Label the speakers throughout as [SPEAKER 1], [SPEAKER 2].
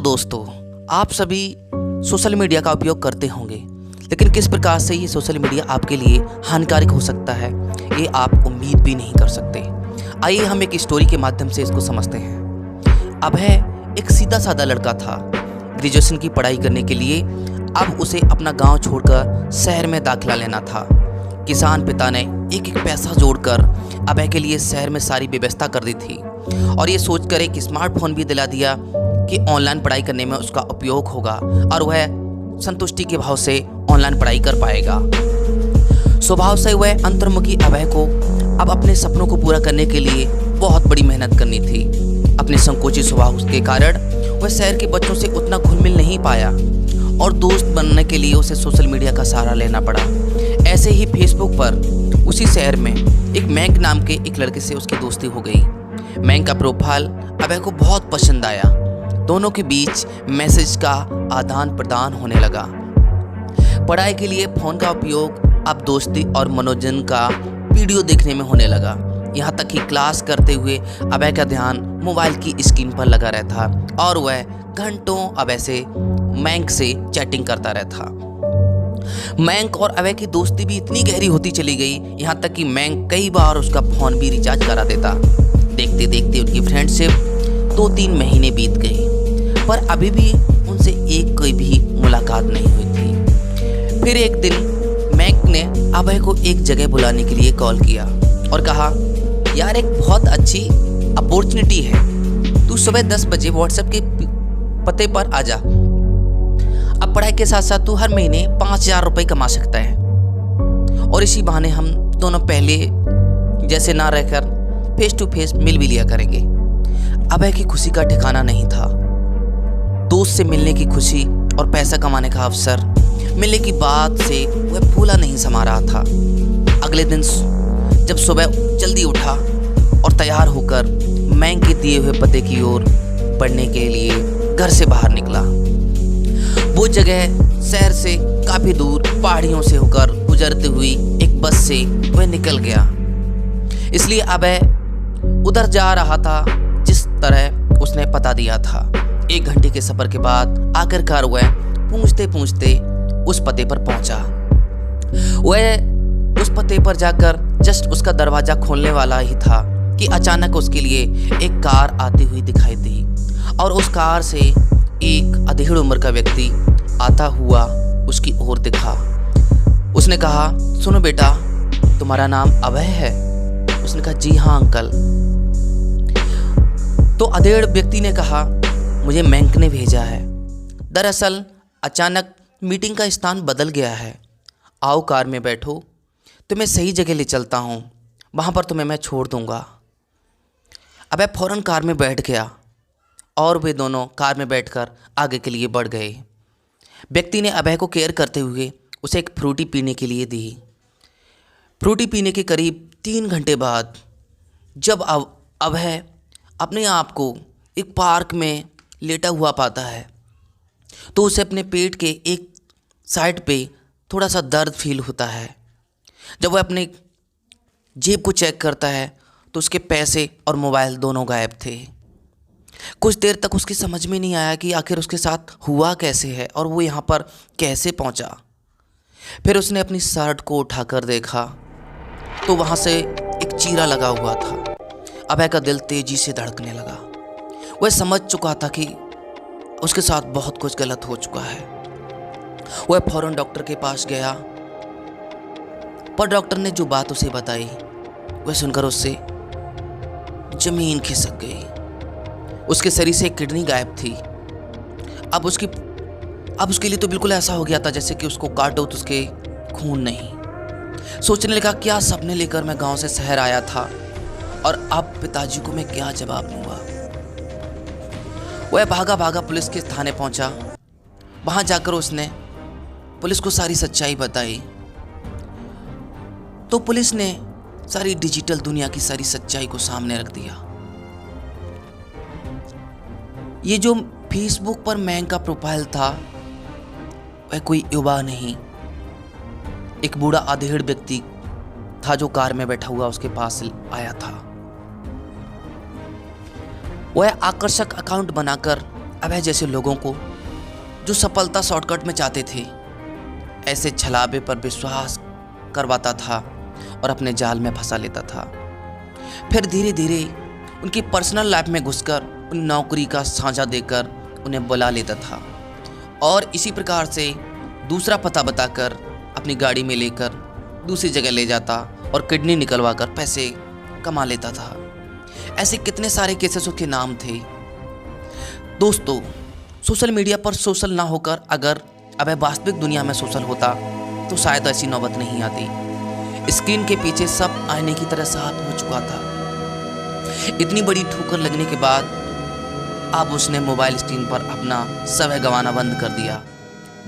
[SPEAKER 1] दोस्तों, आप सभी सोशल मीडिया का उपयोग करते होंगे, लेकिन किस प्रकार से ये सोशल मीडिया आपके लिए हानिकारक हो सकता है, ये आप उम्मीद भी नहीं कर सकते। आइए हम एक स्टोरी के माध्यम से इसको समझते हैं। अभय एक सीधा साधा लड़का था। ग्रेजुएशन की पढ़ाई करने के लिए अब उसे अपना गांव छोड़कर शहर में दाखिला लेना था। किसान पिता ने एक एक पैसा जोड़कर अभय के लिए शहर में सारी व्यवस्था कर दी थी और ये सोचकर एक स्मार्टफोन भी दिला दिया कि ऑनलाइन पढ़ाई करने में उसका उपयोग होगा और वह संतुष्टि के भाव से ऑनलाइन पढ़ाई कर पाएगा। स्वभाव से वह अंतर्मुखी अभय को अब अपने सपनों को पूरा करने के लिए बहुत बड़ी मेहनत करनी थी। अपने संकोची स्वभाव के कारण वह शहर के बच्चों से उतना घुल मिल नहीं पाया और दोस्त बनने के लिए उसे सोशल मीडिया का सहारा लेना पड़ा। ऐसे ही फेसबुक पर उसी शहर में एक मैंक नाम के एक लड़के से उसकी दोस्ती हो गई। मैंक का प्रोफाइल अभय को बहुत पसंद आया। दोनों के बीच मैसेज का आदान प्रदान होने लगा। पढ़ाई के लिए फोन का उपयोग अब दोस्ती और मनोरंजन का वीडियो देखने में होने लगा। यहाँ तक कि क्लास करते हुए अभय का ध्यान मोबाइल की स्क्रीन पर लगा रहता और वह घंटों अभय से मैंक से चैटिंग करता रहता। मैंक और अभय की दोस्ती भी इतनी गहरी होती चली गई, यहाँ तक कि मैंक कई बार उसका फोन भी रिचार्ज करा देता। देखते देखते उनकी फ्रेंडशिप 2-3 महीने बीत गए, पर अभी भी उनसे एक कोई भी मुलाकात नहीं हुई थी। फिर एक दिन मैंक ने अभय को एक जगह बुलाने के लिए कॉल किया और कहा, यार एक बहुत अच्छी अपॉर्चुनिटी है, तू सुबह 10 बजे व्हाट्सएप के पते पर आ जा। अब पढ़ाई के साथ साथ तू हर महीने 5,000 रुपये कमा सकता है और इसी बहाने हम दोनों पहले जैसे ना रहकर फेस टू फेस मिल भी लिया करेंगे। अभय की खुशी का ठिकाना नहीं था। दोस्त से मिलने की खुशी और पैसा कमाने का अवसर मिलने की बात से वह फूला नहीं समा रहा था। अगले दिन जब सुबह जल्दी उठा और तैयार होकर मैंक के दिए हुए पते की ओर बढ़ने के लिए घर से बाहर निकला। वो जगह शहर से काफी दूर पहाड़ियों से होकर गुजरती हुई एक बस से वह निकल गया। इसलिए अभय उधर जा रहा था जिस तरह उसने पता दिया था। 1 घंटे के सफर के बाद आखिरकार वह पूछते पूछते उस पते पर पहुंचा। वह उस पते पर जाकर जस्ट उसका दरवाजा खोलने वाला ही था कि अचानक उसके लिए एक कार आती हुई दिखाई दी और उस कार से एक अधेड़ उम्र का व्यक्ति आता हुआ उसकी ओर दिखा। उसने कहा, सुनो बेटा, तुम्हारा नाम अभय है? उसने कहा, जी हाँ अंकल। तो अधेड़ व्यक्ति ने कहा, मुझे मैंक ने भेजा है। दरअसल अचानक मीटिंग का स्थान बदल गया है। आओ कार में बैठो, तुम्हें सही जगह ले चलता हूँ, वहाँ पर तुम्हें मैं छोड़ दूँगा। अभय फौरन कार में बैठ गया और वे दोनों कार में बैठकर आगे के लिए बढ़ गए। व्यक्ति ने अभय को केयर करते हुए उसे एक फ्रूटी पीने के लिए दी। फ्रूटी पीने के करीब 3 घंटे बाद जब अभय अपने आप को एक पार्क में लेटा हुआ पाता है तो उसे अपने पेट के एक साइड पे थोड़ा सा दर्द फील होता है। जब वह अपने जेब को चेक करता है तो उसके पैसे और मोबाइल दोनों गायब थे। कुछ देर तक उसकी समझ में नहीं आया कि आखिर उसके साथ हुआ कैसे है और वो यहाँ पर कैसे पहुँचा। फिर उसने अपनी शर्ट को उठाकर देखा तो वहाँ से एक चीरा लगा हुआ था। अभय का दिल तेजी से धड़कने लगा। वह समझ चुका था कि उसके साथ बहुत कुछ गलत हो चुका है। वह फौरन डॉक्टर के पास गया, पर डॉक्टर ने जो बात उसे बताई वह सुनकर उससे जमीन खिसक गई। उसके शरीर से एक किडनी गायब थी। अब उसके लिए तो बिल्कुल ऐसा हो गया था जैसे कि उसको काटो तो उसके खून नहीं। सोचने लगा, क्या सपने लेकर मैं गांव से शहर आया था और अब पिताजी को मैं क्या जवाब दूंगा। वह भागा भागा पुलिस के थाने पहुंचा। वहां जाकर उसने पुलिस को सारी सच्चाई बताई तो पुलिस ने सारी डिजिटल दुनिया की सारी सच्चाई को सामने रख दिया। ये जो फेसबुक पर मैंक का प्रोफाइल था वह कोई युवा नहीं, एक बूढ़ा अधेड़ व्यक्ति था जो कार में बैठा हुआ उसके पास आया था। वह आकर्षक अकाउंट बनाकर अभय जैसे लोगों को जो सफलता शॉर्टकट में चाहते थे, ऐसे छलावे पर विश्वास करवाता था और अपने जाल में फंसा लेता था। फिर धीरे धीरे उनकी पर्सनल लाइफ में घुसकर उन नौकरी का साझा देकर उन्हें बुला लेता था और इसी प्रकार से दूसरा पता बताकर अपनी गाड़ी में लेकर दूसरी जगह ले जाता और किडनी निकलवा कर पैसे कमा लेता था। ऐसे कितने सारे केसेस के नाम थे। दोस्तों, सोशल मीडिया पर सोशल ना होकर अगर अभय वास्तविक दुनिया में सोशल होता तो शायद ऐसी नौबत नहीं आती। स्क्रीन के पीछे सब आईने की तरह साफ हो चुका था। इतनी बड़ी ठोकर लगने के बाद अब उसने मोबाइल स्क्रीन पर अपना समय गंवाना बंद कर दिया।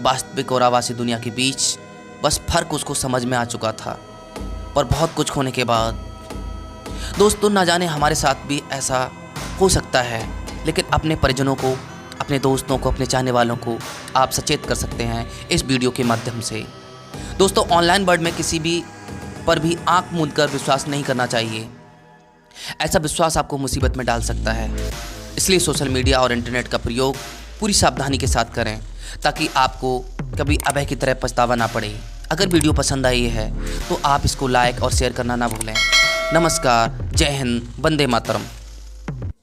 [SPEAKER 1] वास्तविक और आभासी दुनिया के बीच बस फर्क उसको समझ में आ चुका था। पर बहुत कुछ होने के बाद दोस्तों, ना जाने हमारे साथ भी ऐसा हो सकता है, लेकिन अपने परिजनों को, अपने दोस्तों को, अपने चाहने वालों को आप सचेत कर सकते हैं इस वीडियो के माध्यम से। दोस्तों, ऑनलाइन वर्ल्ड में किसी भी पर भी आंख मूंद कर विश्वास नहीं करना चाहिए। ऐसा विश्वास आपको मुसीबत में डाल सकता है। इसलिए सोशल मीडिया और इंटरनेट का प्रयोग पूरी सावधानी के साथ करें ताकि आपको कभी अभय की तरह पछतावा ना पड़े। अगर वीडियो पसंद आई है तो आप इसको लाइक और शेयर करना ना भूलें। नमस्कार, जय हिंद, वंदे मातरम।